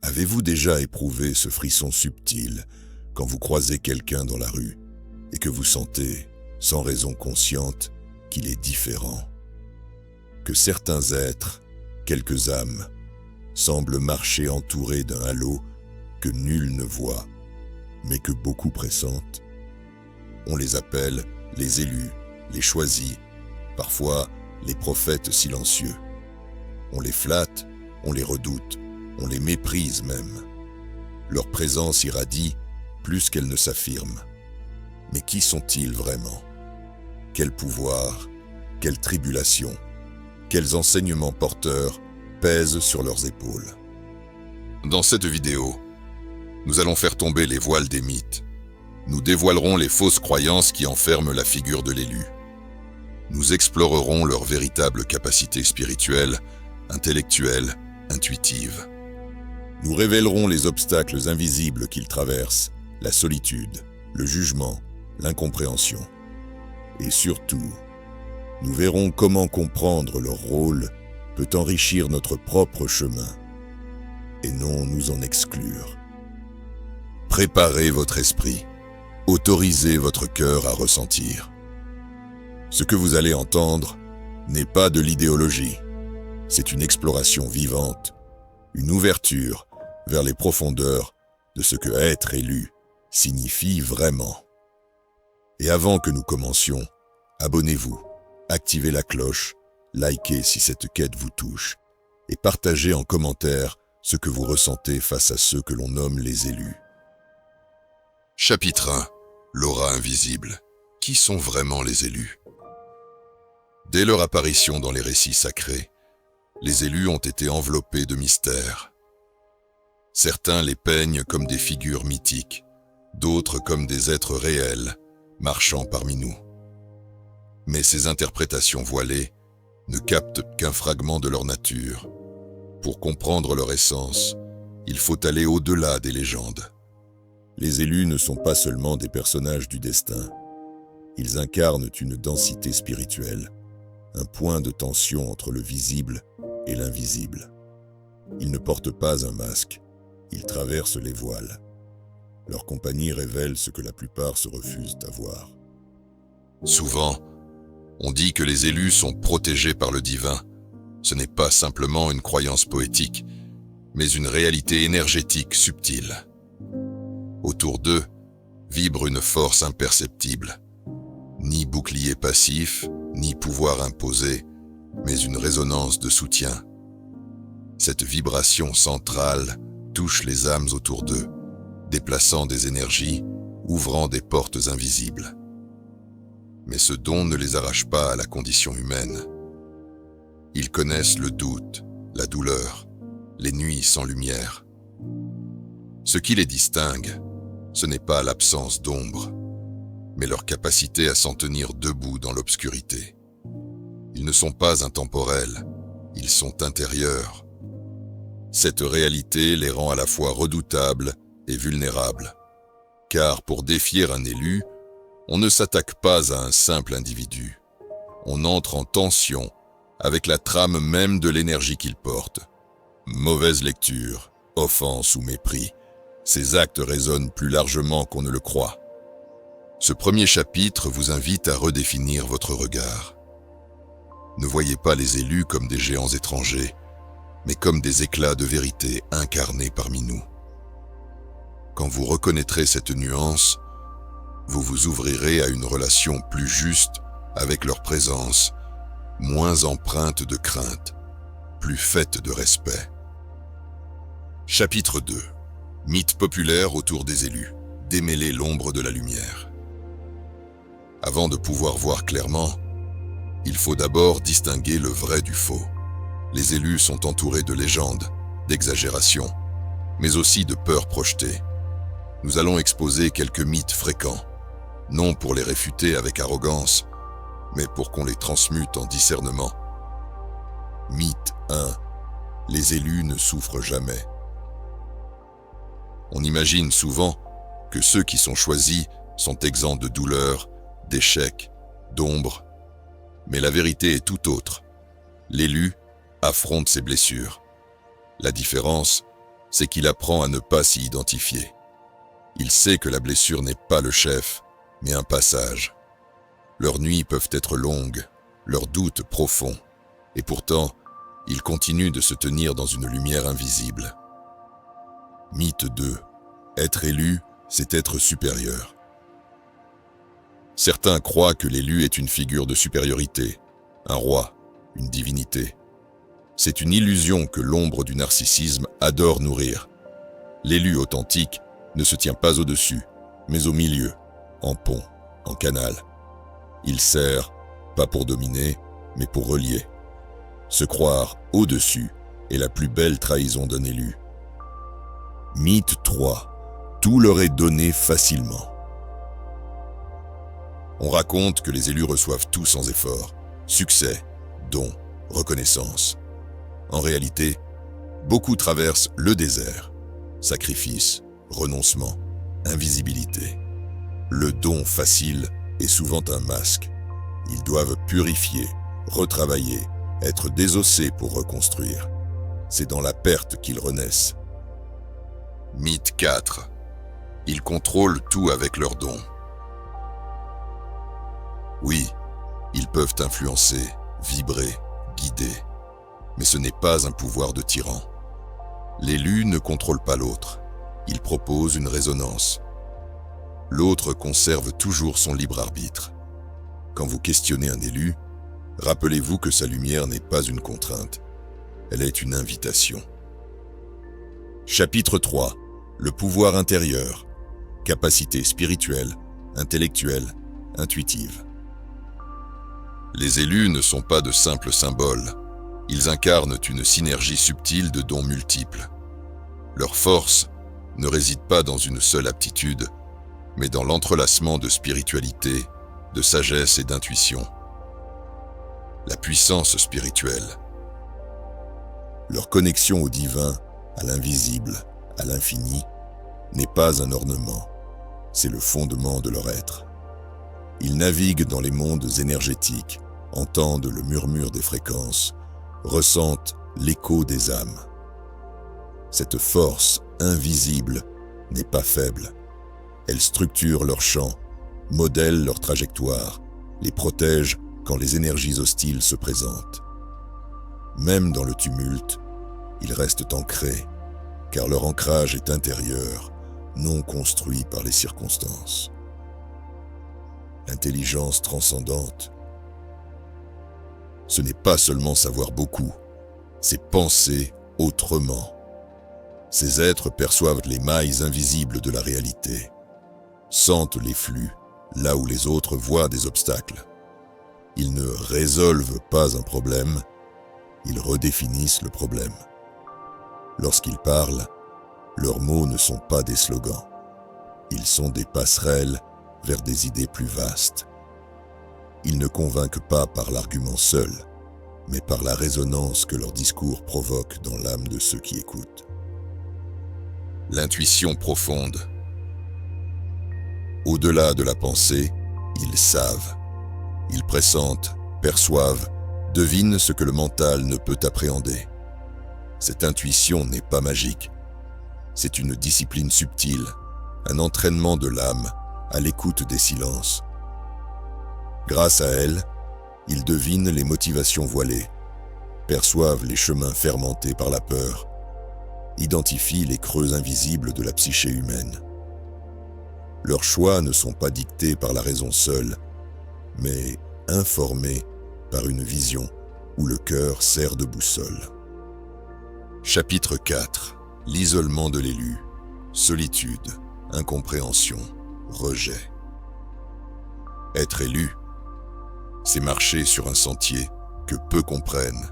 Avez-vous déjà éprouvé ce frisson subtil quand vous croisez quelqu'un dans la rue et que vous sentez, sans raison consciente, qu'il est différent? Que certains êtres, quelques âmes, semblent marcher entourés d'un halo que nul ne voit, mais que beaucoup pressentent? On les appelle les élus, les choisis, parfois les prophètes silencieux. On les flatte, on les redoute, on les méprise même. Leur présence irradie plus qu'elle ne s'affirme. Mais qui sont-ils vraiment? Quel pouvoir, quelle tribulation, quels enseignements porteurs pèsent sur leurs épaules? Dans cette vidéo, nous allons faire tomber les voiles des mythes. Nous dévoilerons les fausses croyances qui enferment la figure de l'élu. Nous explorerons leurs véritables capacités spirituelles, intellectuelles, intuitives. Nous révélerons les obstacles invisibles qu'ils traversent, la solitude, le jugement, l'incompréhension. Et surtout, nous verrons comment comprendre leur rôle peut enrichir notre propre chemin et non nous en exclure. Préparez votre esprit, autorisez votre cœur à ressentir. Ce que vous allez entendre n'est pas de l'idéologie, c'est une exploration vivante, une ouverture vers les profondeurs de ce que être élu signifie vraiment. Et avant que nous commencions, abonnez-vous, activez la cloche, likez si cette quête vous touche et partagez en commentaire ce que vous ressentez face à ceux que l'on nomme les élus. Chapitre 1. L'aura invisible. Qui sont vraiment les élus? Dès leur apparition dans les récits sacrés, les élus ont été enveloppés de mystères. Certains les peignent comme des figures mythiques, d'autres comme des êtres réels, marchant parmi nous. Mais ces interprétations voilées ne captent qu'un fragment de leur nature. Pour comprendre leur essence, il faut aller au-delà des légendes. Les élus ne sont pas seulement des personnages du destin. Ils incarnent une densité spirituelle, un point de tension entre le visible et l'invisible. Ils ne portent pas un masque, ils traversent les voiles. Leur compagnie révèle ce que la plupart se refusent à voir. Souvent, on dit que les élus sont protégés par le divin. Ce n'est pas simplement une croyance poétique, mais une réalité énergétique subtile. Autour d'eux vibre une force imperceptible. Ni bouclier passif, ni pouvoir imposé, mais une résonance de soutien. Cette vibration centrale touche les âmes autour d'eux, déplaçant des énergies, ouvrant des portes invisibles. Mais ce don ne les arrache pas à la condition humaine. Ils connaissent le doute, la douleur, les nuits sans lumière. Ce qui les distingue, ce n'est pas l'absence d'ombre, mais leur capacité à s'en tenir debout dans l'obscurité. Ils ne sont pas intemporels, ils sont intérieurs. Cette réalité les rend à la fois redoutables et vulnérables. Car pour défier un élu, on ne s'attaque pas à un simple individu. On entre en tension avec la trame même de l'énergie qu'il porte. Mauvaise lecture, offense ou mépris, ces actes résonnent plus largement qu'on ne le croit. Ce premier chapitre vous invite à redéfinir votre regard. Ne voyez pas les élus comme des géants étrangers, mais comme des éclats de vérité incarnés parmi nous. Quand vous reconnaîtrez cette nuance, vous vous ouvrirez à une relation plus juste avec leur présence, moins empreinte de crainte, plus faite de respect. Chapitre 2. Mythe populaire autour des élus. Démêler l'ombre de la lumière. Avant de pouvoir voir clairement, il faut d'abord distinguer le vrai du faux. Les élus sont entourés de légendes, d'exagérations, mais aussi de peurs projetées. Nous allons exposer quelques mythes fréquents, non pour les réfuter avec arrogance, mais pour qu'on les transmute en discernement. Mythe 1. Les élus ne souffrent jamais. On imagine souvent que ceux qui sont choisis sont exempts de douleur, d'échecs, d'ombre. Mais la vérité est tout autre. L'élu affronte ses blessures. La différence, c'est qu'il apprend à ne pas s'y identifier. Il sait que la blessure n'est pas le chef, mais un passage. Leurs nuits peuvent être longues, leurs doutes profonds, et pourtant, ils continuent de se tenir dans une lumière invisible. Mythe 2. Être élu, c'est être supérieur. Certains croient que l'élu est une figure de supériorité, un roi, une divinité. C'est une illusion que l'ombre du narcissisme adore nourrir. L'élu authentique ne se tient pas au-dessus, mais au milieu, en pont, en canal. Il sert, pas pour dominer, mais pour relier. Se croire au-dessus est la plus belle trahison d'un élu. Mythe 3. Tout leur est donné facilement. On raconte que les élus reçoivent tout sans effort. Succès, dons, reconnaissance. En réalité, beaucoup traversent le désert. Sacrifice, renoncement, invisibilité. Le don facile est souvent un masque. Ils doivent purifier, retravailler, être désossés pour reconstruire. C'est dans la perte qu'ils renaissent. Mythe 4. Ils contrôlent tout avec leurs dons. Oui, ils peuvent influencer, vibrer, guider, mais ce n'est pas un pouvoir de tyran. L'élu ne contrôle pas l'autre, il propose une résonance. L'autre conserve toujours son libre arbitre. Quand vous questionnez un élu, rappelez-vous que sa lumière n'est pas une contrainte, elle est une invitation. Chapitre 3. Le pouvoir intérieur. Capacité spirituelle, intellectuelle, intuitive. Les élus ne sont pas de simples symboles. Ils incarnent une synergie subtile de dons multiples. Leur force ne réside pas dans une seule aptitude, mais dans l'entrelacement de spiritualité, de sagesse et d'intuition. La puissance spirituelle. Leur connexion au divin, à l'invisible, à l'infini, n'est pas un ornement, c'est le fondement de leur être. Ils naviguent dans les mondes énergétiques, entendent le murmure des fréquences, ressentent l'écho des âmes. Cette force invisible n'est pas faible. Elle structure leur champ, modèle leur trajectoire, les protège quand les énergies hostiles se présentent. Même dans le tumulte, ils restent ancrés, car leur ancrage est intérieur, non construit par les circonstances. Intelligence transcendante. Ce n'est pas seulement savoir beaucoup, c'est penser autrement. Ces êtres perçoivent les mailles invisibles de la réalité, sentent les flux, là où les autres voient des obstacles. Ils ne résolvent pas un problème, ils redéfinissent le problème. Lorsqu'ils parlent, leurs mots ne sont pas des slogans, ils sont des passerelles vers des idées plus vastes. Ils ne convainquent pas par l'argument seul, mais par la résonance que leur discours provoque dans l'âme de ceux qui écoutent. L'intuition profonde. Au-delà de la pensée, ils savent. Ils pressentent, perçoivent, devinent ce que le mental ne peut appréhender. Cette intuition n'est pas magique. C'est une discipline subtile, un entraînement de l'âme à l'écoute des silences. Grâce à elle, ils devinent les motivations voilées, perçoivent les chemins fermentés par la peur, identifient les creux invisibles de la psyché humaine. Leurs choix ne sont pas dictés par la raison seule, mais informés par une vision où le cœur sert de boussole. Chapitre 4. L'isolement de l'élu. Solitude, incompréhension, rejet. Être élu, c'est marcher sur un sentier que peu comprennent.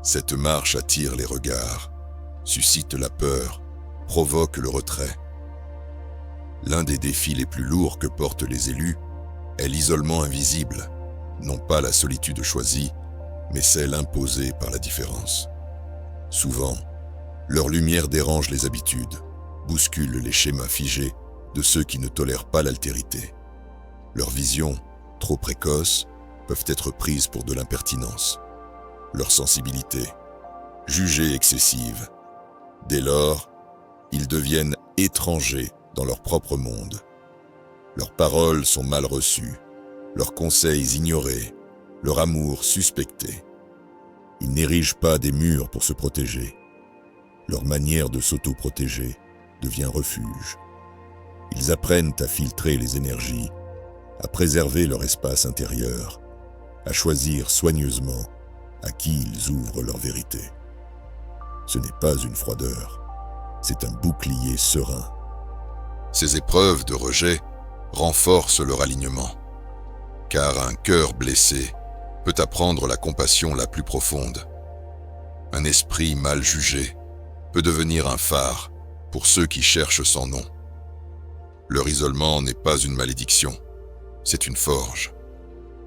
Cette marche attire les regards, suscite la peur, provoque le retrait. L'un des défis les plus lourds que portent les élus est l'isolement invisible, non pas la solitude choisie, mais celle imposée par la différence. Souvent, leur lumière dérange les habitudes, bouscule les schémas figés de ceux qui ne tolèrent pas l'altérité. Leurs visions, trop précoces, peuvent être prises pour de l'impertinence. Leur sensibilité, jugée excessive. Dès lors, ils deviennent étrangers dans leur propre monde. Leurs paroles sont mal reçues, leurs conseils ignorés, leur amour suspecté. Ils n'érigent pas des murs pour se protéger. Leur manière de s'auto-protéger devient refuge. Ils apprennent à filtrer les énergies, à préserver leur espace intérieur, à choisir soigneusement à qui ils ouvrent leur vérité. Ce n'est pas une froideur, c'est un bouclier serein. Ces épreuves de rejet renforcent leur alignement, car un cœur blessé peut apprendre la compassion la plus profonde. Un esprit mal jugé peut devenir un phare pour ceux qui cherchent son nom. Leur isolement n'est pas une malédiction, c'est une forge.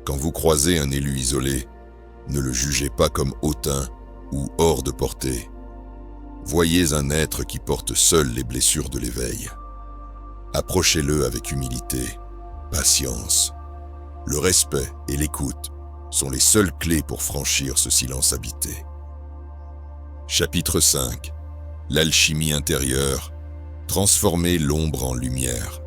Quand vous croisez un élu isolé, ne le jugez pas comme hautain ou hors de portée. Voyez un être qui porte seul les blessures de l'éveil. Approchez-le avec humilité, patience. Le respect et l'écoute sont les seules clés pour franchir ce silence habité. Chapitre 5. L'alchimie intérieure, transformer l'ombre en lumière.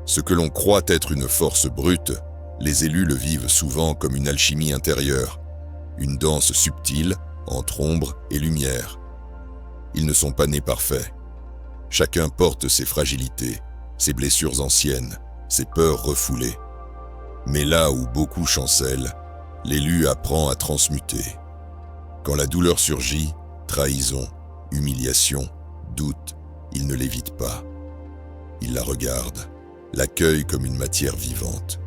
Ce que l'on croit être une force brute, les élus le vivent souvent comme une alchimie intérieure, une danse subtile entre ombre et lumière. Ils ne sont pas nés parfaits. Chacun porte ses fragilités, ses blessures anciennes, ses peurs refoulées. Mais là où beaucoup chancellent, l'élu apprend à transmuter. Quand la douleur surgit, trahison, humiliation, doute, il ne l'évite pas. Il la regarde, l'accueille comme une matière vivante.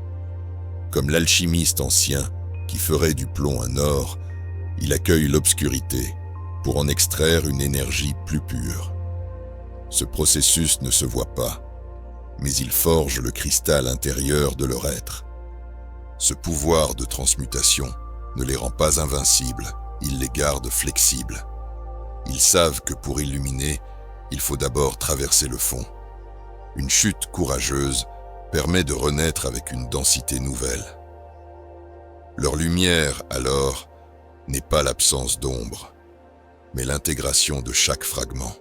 Comme l'alchimiste ancien qui ferait du plomb un or, il accueille l'obscurité pour en extraire une énergie plus pure. Ce processus ne se voit pas, mais il forge le cristal intérieur de leur être. Ce pouvoir de transmutation ne les rend pas invincibles, il les garde flexibles. Ils savent que pour illuminer, il faut d'abord traverser le fond. Une chute courageuse permet de renaître avec une densité nouvelle. Leur lumière, alors, n'est pas l'absence d'ombre, mais l'intégration de chaque fragment.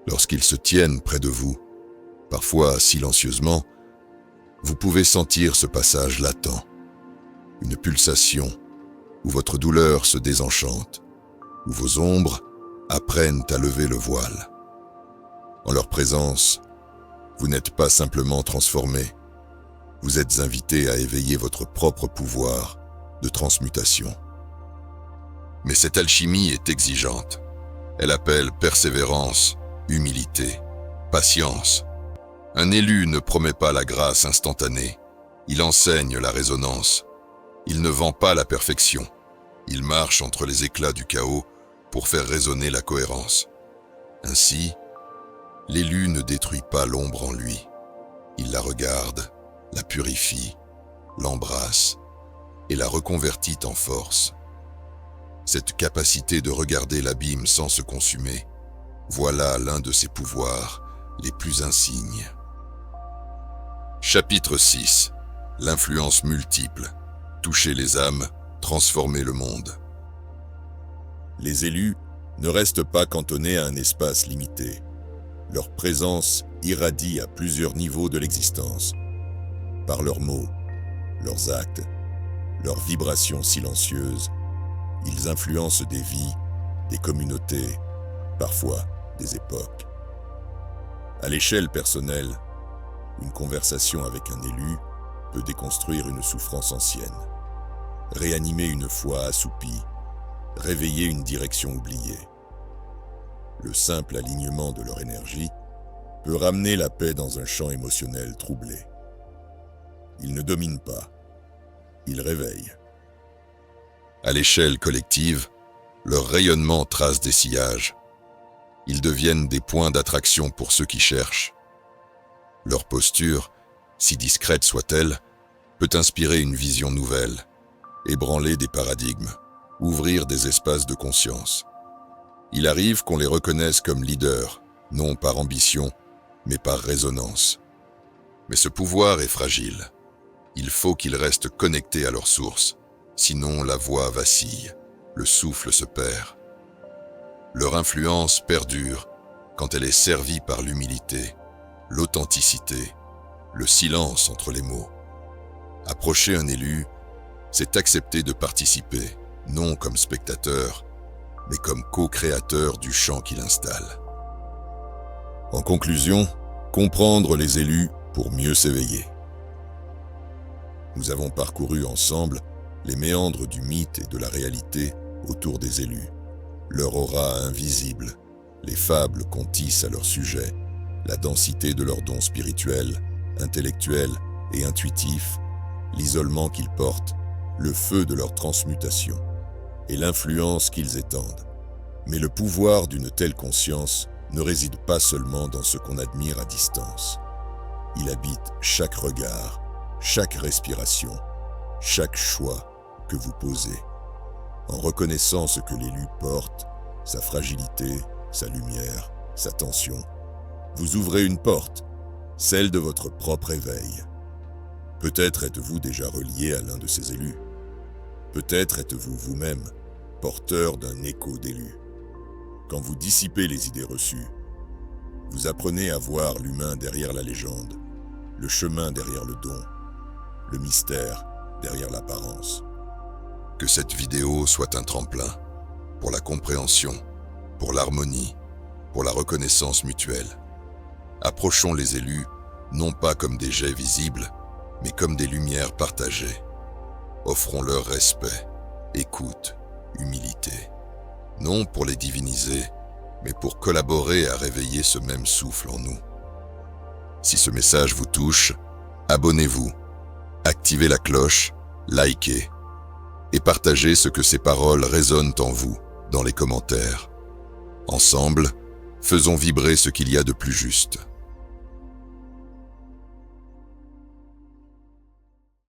Lorsqu'ils se tiennent près de vous, parfois silencieusement, vous pouvez sentir ce passage latent, une pulsation où votre douleur se désenchante, où vos ombres apprennent à lever le voile. En leur présence, vous n'êtes pas simplement transformé, vous êtes invité à éveiller votre propre pouvoir de transmutation. Mais cette alchimie est exigeante. Elle appelle persévérance, humilité, patience. Un élu ne promet pas la grâce instantanée, il enseigne la résonance. Il ne vend pas la perfection, il marche entre les éclats du chaos pour faire résonner la cohérence. Ainsi, l'élu ne détruit pas l'ombre en lui. Il la regarde, la purifie, l'embrasse et la reconvertit en force. Cette capacité de regarder l'abîme sans se consumer, voilà l'un de ses pouvoirs les plus insignes. Chapitre 6. L'influence multiple. Toucher les âmes, transformer le monde. Les élus ne restent pas cantonnés à un espace limité. Leur présence irradie à plusieurs niveaux de l'existence. Par leurs mots, leurs actes, leurs vibrations silencieuses, ils influencent des vies, des communautés, parfois des époques. À l'échelle personnelle, une conversation avec un élu peut déconstruire une souffrance ancienne, réanimer une foi assoupie, réveiller une direction oubliée. Le simple alignement de leur énergie peut ramener la paix dans un champ émotionnel troublé. Ils ne dominent pas, ils réveillent. À l'échelle collective, leur rayonnement trace des sillages. Ils deviennent des points d'attraction pour ceux qui cherchent. Leur posture, si discrète soit-elle, peut inspirer une vision nouvelle, ébranler des paradigmes, ouvrir des espaces de conscience. Il arrive qu'on les reconnaisse comme leaders, non par ambition, mais par résonance. Mais ce pouvoir est fragile. Il faut qu'ils restent connectés à leur source, sinon la voix vacille, le souffle se perd. Leur influence perdure quand elle est servie par l'humilité, l'authenticité, le silence entre les mots. Approcher un élu, c'est accepter de participer, non comme spectateur, mais comme co-créateur du champ qu'il installe. En conclusion, comprendre les élus pour mieux s'éveiller. Nous avons parcouru ensemble les méandres du mythe et de la réalité autour des élus, leur aura invisible, les fables qu'on tisse à leur sujet, la densité de leurs dons spirituels, intellectuels et intuitifs, l'isolement qu'ils portent, le feu de leur transmutation et l'influence qu'ils étendent. Mais le pouvoir d'une telle conscience ne réside pas seulement dans ce qu'on admire à distance. Il habite chaque regard, chaque respiration, chaque choix que vous posez. En reconnaissant ce que l'élu porte, sa fragilité, sa lumière, sa tension, vous ouvrez une porte, celle de votre propre éveil. Peut-être êtes-vous déjà relié à l'un de ces élus. Peut-être êtes-vous vous-même porteur d'un écho d'élus. Quand vous dissipez les idées reçues, vous apprenez à voir l'humain derrière la légende, le chemin derrière le don, le mystère derrière l'apparence. Que cette vidéo soit un tremplin pour la compréhension, pour l'harmonie, pour la reconnaissance mutuelle. Approchons les élus, non pas comme des jets visibles, mais comme des lumières partagées. Offrons-leur respect, écoute, humilité. Non pour les diviniser, mais pour collaborer à réveiller ce même souffle en nous. Si ce message vous touche, abonnez-vous, activez la cloche, likez et partagez ce que ces paroles résonnent en vous dans les commentaires. Ensemble, faisons vibrer ce qu'il y a de plus juste.